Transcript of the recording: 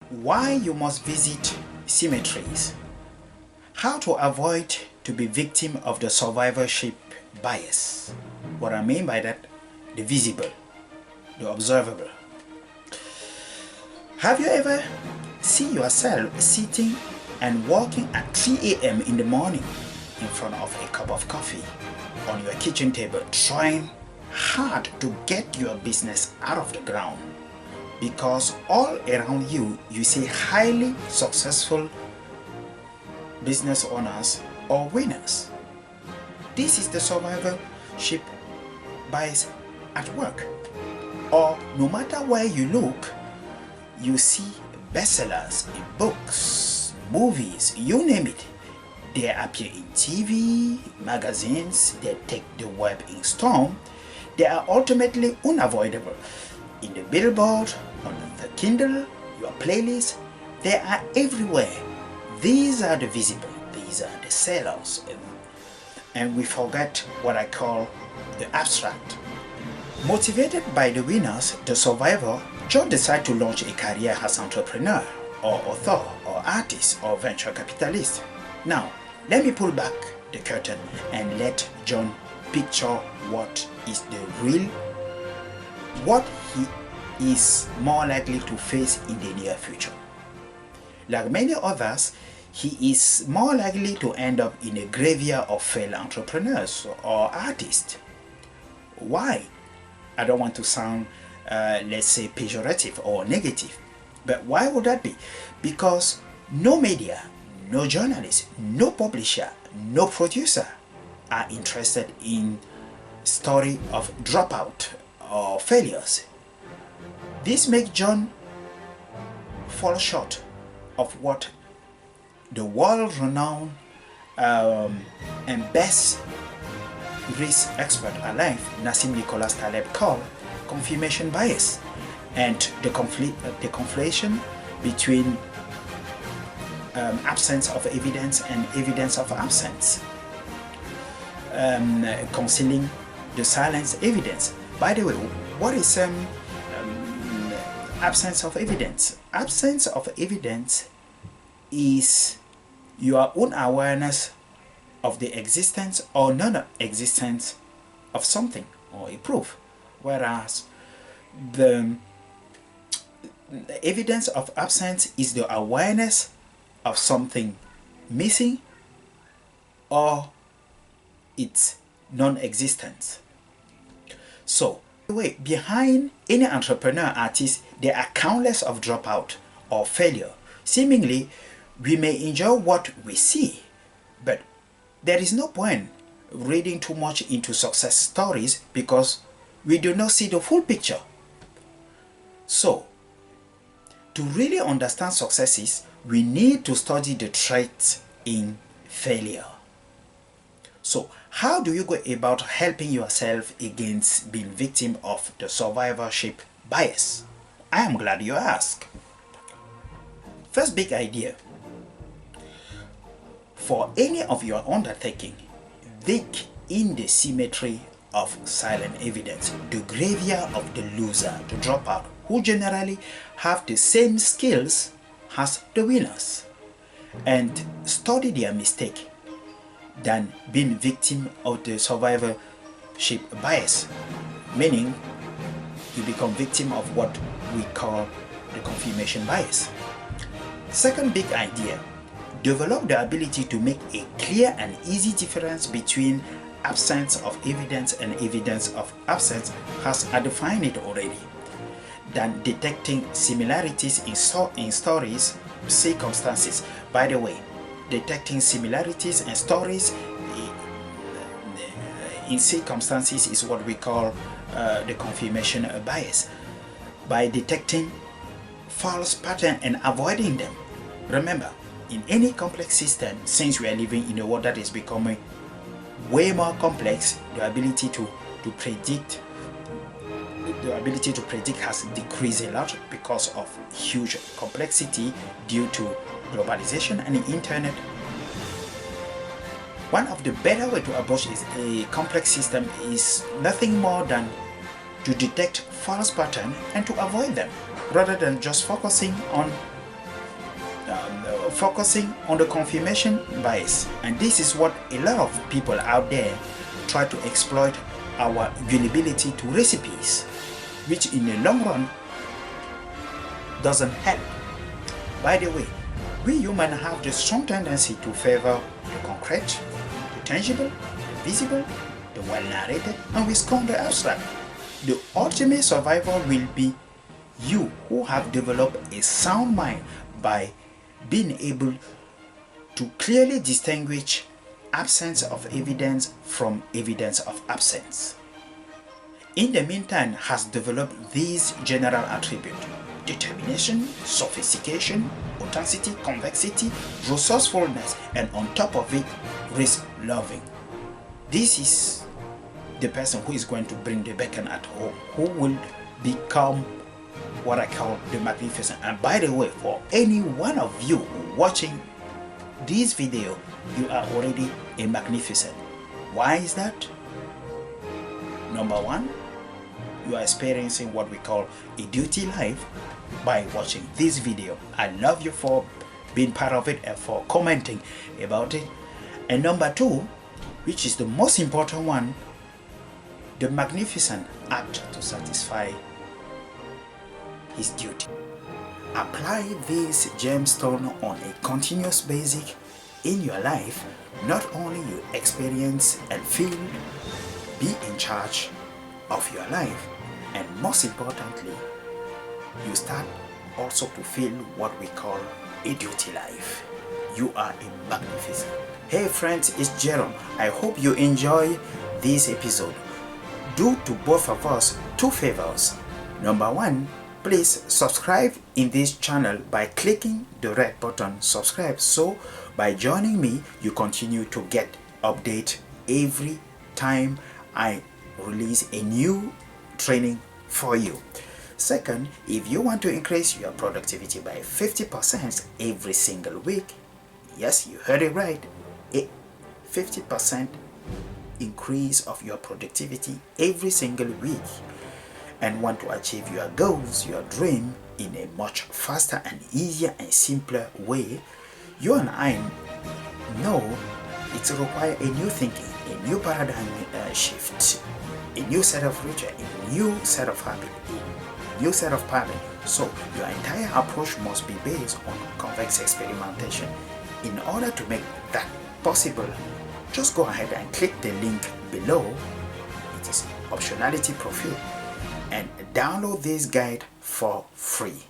Why you must visit cemeteries. How to avoid to be victim of the survivorship bias. What I mean by that, the visible, the observable. Have you ever seen yourself sitting and walking at 3 a.m. in the morning in front of a cup of coffee on your kitchen table, trying hard to get your business out of the ground? Because all around you, you see highly successful business owners or winners. This is the survivorship bias at work. Or no matter where you look, you see bestsellers in books, movies, you name it. They appear in TV, magazines, they take the web in storm. They are ultimately unavoidable. In the billboard, on the Kindle, your playlist, they are everywhere. These are the visible, these are the sellers. And we forget what I call the abstract. Motivated by the winners, the survivor, John decided to launch a career as entrepreneur, or author, or artist, or venture capitalist. Now, let me pull back the curtain and let John picture what is the real, what he is more likely to face in the near future. Like many others, he is more likely to end up in a graveyard of failed entrepreneurs or artists. Why? I don't want to sound, let's say, pejorative or negative, but why would that be? Because no media, no journalist, no publisher, no producer are interested in story of dropout or failures. This makes John fall short of what the world-renowned and best risk expert alive, Nassim Nicholas Taleb, called confirmation bias, and the conflation between absence of evidence and evidence of absence, concealing the silence evidence. By the way, what is absence of evidence? Absence of evidence is your own awareness of the existence or non-existence of something or a proof, whereas the evidence of absence is the awareness of something missing or its non-existence. So, behind any entrepreneur artist, there are countless of dropout or failure. Seemingly, we may enjoy what we see, but there is no point reading too much into success stories because we do not see the full picture. So, to really understand successes, we need to study the traits in failure. So, how do you go about helping yourself against being victim of the survivorship bias? I am glad you asked. First big idea. For any of your undertaking, dig in the cemetery of silent evidence, the graveyard of the loser, the dropout, who generally have the same skills as the winners, and study their mistake than being victim of the survivorship bias, meaning you become victim of what we call the confirmation bias. Second big idea, develop the ability to make a clear and easy difference between absence of evidence and evidence of absence, as I defined it already. Than detecting similarities in stories, circumstances. By the way, detecting similarities and stories in circumstances is what we call the confirmation bias. By detecting false patterns and avoiding them. Remember, in any complex system, since we are living in a world that is becoming way more complex, the ability to predict has decreased a lot because of huge complexity due to globalization and the internet. One of the better way to approach a complex system is nothing more than to detect false patterns and to avoid them, rather than just focusing on focusing on the confirmation bias, and this is what a lot of people out there try to exploit our gullibility to recipes, which in the long run doesn't help. By the way, we humans have the strong tendency to favor the concrete, the tangible, the visible, the well narrated, and we scorn the abstract. The ultimate survivor will be you who have developed a sound mind by being able to clearly distinguish absence of evidence from evidence of absence. In the meantime, has developed these general attributes: determination, sophistication, authenticity, convexity, resourcefulness, and on top of it, risk-loving. This is the person who is going to bring the bacon at home, who will become what I call the magnificent. And by the way, for any one of you watching this video, you are already a magnificent. Why is that? Number one, you are experiencing what we call a duty life by watching this video. I love you for being part of it and for commenting about it. And number two, which is the most important one, the magnificent act to satisfy his duty. Apply this gemstone on a continuous basis in your life. Not only you experience and feel, be in charge of your life, and most importantly, you start also to feel what we call a duty life. You are a magnificent. Hey friends, it's Jerome. I hope you enjoy this episode. Do to both of us two favors. Number one, please subscribe in this channel by clicking the red button subscribe, so by joining me you continue to get update every time I release a new training for you. Second, if you want to increase your productivity by 50% every single week, yes, you heard it right, a 50% increase of your productivity every single week, and want to achieve your goals, your dream in a much faster and easier and simpler way, you and I know it requires a new thinking, a new paradigm shift, a new set of ritual, a new set of habit, a new set of pattern. So your entire approach must be based on convex experimentation. In order to make that possible, just go ahead and click the link below. It is optionality profile, and download this guide for free.